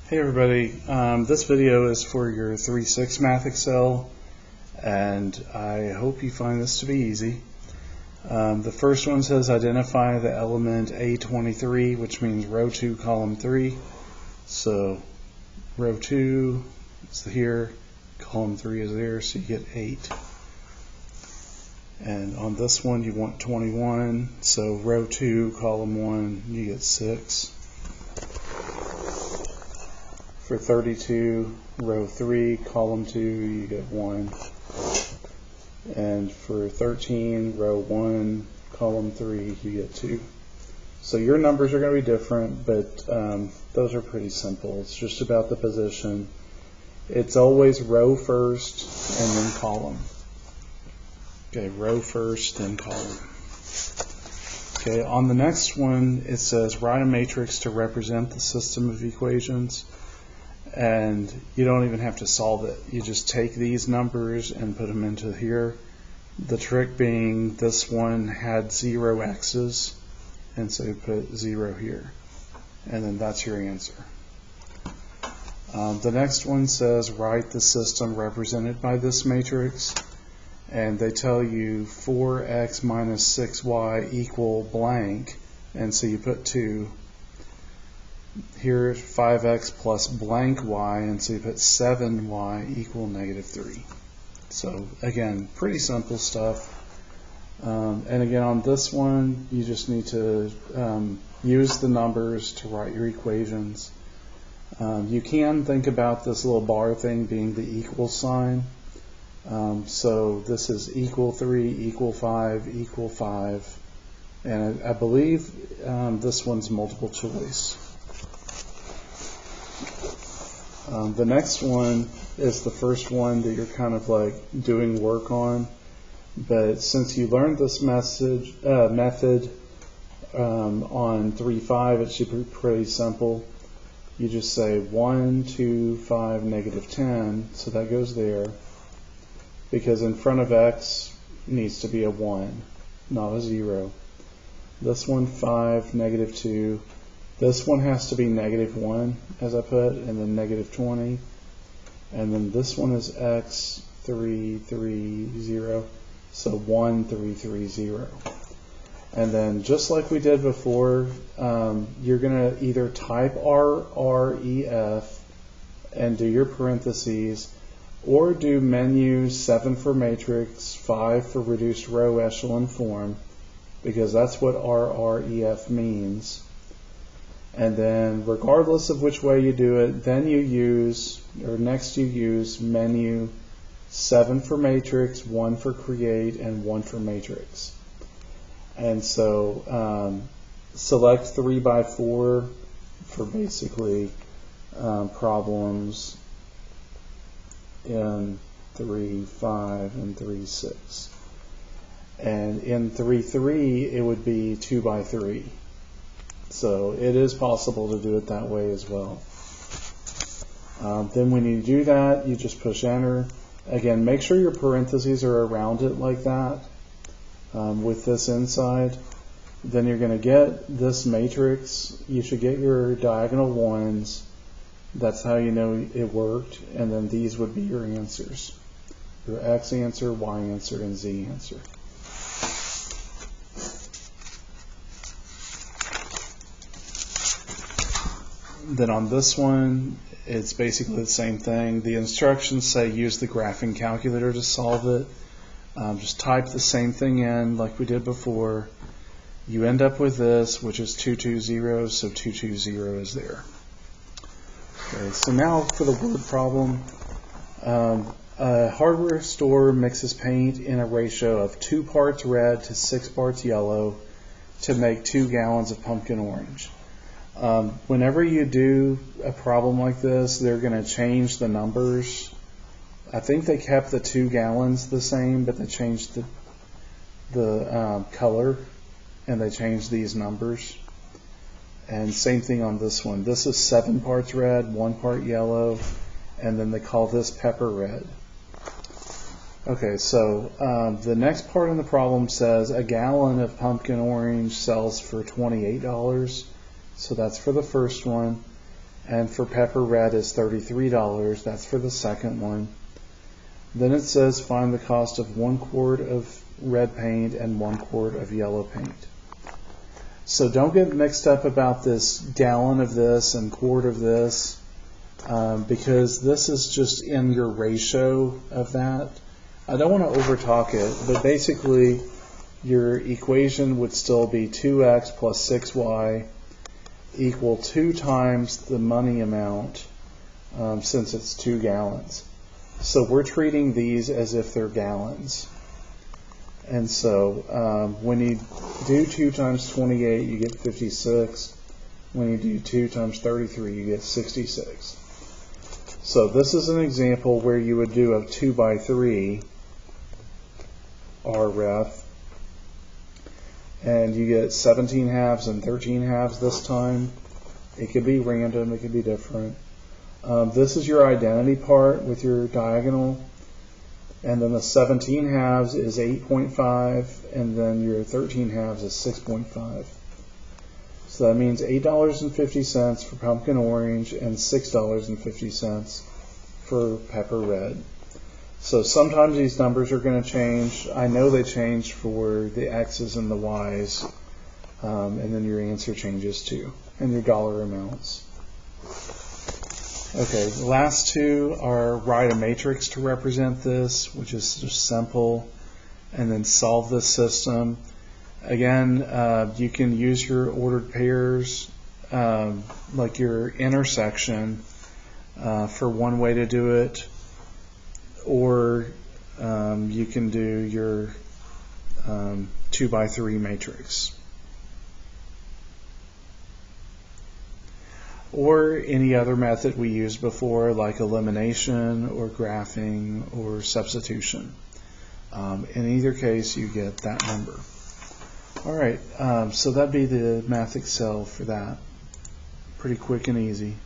Hey everybody, this video is for your 3-6 Math Excel, and I hope you find this to be easy. The first one says identify the element A23, which means row 2, column 3. So row 2 is here, column 3 is there, so you get 8. And on this one you want 21, so row 2, column 1, you get 6. For 32, row 3, column 2, you get 1. And for 13, row 1, column 3, you get 2. So your numbers are going to be different, but those are pretty simple. It's just about the position. It's always row first and then column. Okay, row first, then column. Okay, on the next one, it says write a matrix to represent the system of equations. And you don't even have to solve it. You just take these numbers and put them into here. The trick being this one had 0 x's, and so you put 0 here. And then that's your answer. The next one says write the system represented by this matrix. And they tell you 4x minus 6y equal blank, and so you put 2. Here 5x plus blank y, and so you put 7y equal -3. So again, pretty simple stuff. And again, on this one, you just need to use the numbers to write your equations. You can think about this little bar thing being the equal sign. So this is equal 3, equal 5, equal 5. And I believe this one's multiple choice. The next one is the first one that you're kind of like doing work on, but since you learned this method on 3-5, it should be pretty simple. You just say 1, 2, 5, -10, so that goes there, because in front of x needs to be a 1, not a 0. This one 5, -2. This one has to be -1, as I put, and then -20. And then this one is x, 3, 3, 0. So 1, 3, 3, 0. And then just like we did before, you're going to either type RREF and do your parentheses, or do menu 7 for matrix, 5 for reduced row echelon form, because that's what RREF means. And then regardless of which way you do it, then you use, or next you use menu 7 for matrix, 1 for create, and 1 for matrix. And so select 3x4 for basically problems in 3-5 and 3-6. And in 3-3 it would be 2x3. So it is possible to do it that way as well. Then when you do that, you just push enter. Again, make sure your parentheses are around it like that with this inside. Then you're going to get this matrix. You should get your diagonal ones. That's how you know it worked. And then these would be your answers. Your x answer, y answer, and z answer. Then on this one, it's basically the same thing. The instructions say use the graphing calculator to solve it. Just type the same thing in like we did before. You end up with this, which is 220, so 220 is there. Okay, so now for the word problem. A hardware store mixes paint in a ratio of 2 parts red to 6 parts yellow to make 2 gallons of pumpkin orange. Whenever you do a problem like this, they're going to change the numbers. I think they kept the 2 gallons the same, but they changed the color, and they changed these numbers. And same thing on this one. This is 7 parts red, 1 part yellow, and then they call this pepper red. Okay, so the next part of the problem says a gallon of pumpkin orange sells for $28. So that's for the first one. and for pepper red is $33. That's for the second one. Then it says find the cost of 1 quart of red paint and 1 quart of yellow paint. So don't get mixed up about this gallon of this and quart of this, because this is just in your ratio of that. I don't want to overtalk it, but basically your equation would still be 2x plus 6y equal 2 times the money amount, since it's 2 gallons. So we're treating these as if they're gallons. And so when you do 2 times 28, you get 56. When you do 2 times 33, you get 66. So this is an example where you would do a 2 by 3 RREF, and you get 17 halves and 13 halves this time. It could be random, it could be different. This is your identity part with your diagonal, and then the 17 halves is 8.5, and then your 13 halves is 6.5. So that means $8.50 for pumpkin orange and $6.50 for pepper red. So sometimes these numbers are going to change. I know they change for the X's and the Y's, and then your answer changes too, and your dollar amounts. Okay, the last two are write a matrix to represent this, which is just simple, and then solve this system. Again, you can use your ordered pairs, like your intersection, for one way to do it, or you can do your 2 by 3 matrix, or any other method we used before, like elimination or graphing or substitution. In either case, you get that number. All right, so that'd be the Math Excel for that. Pretty quick and easy.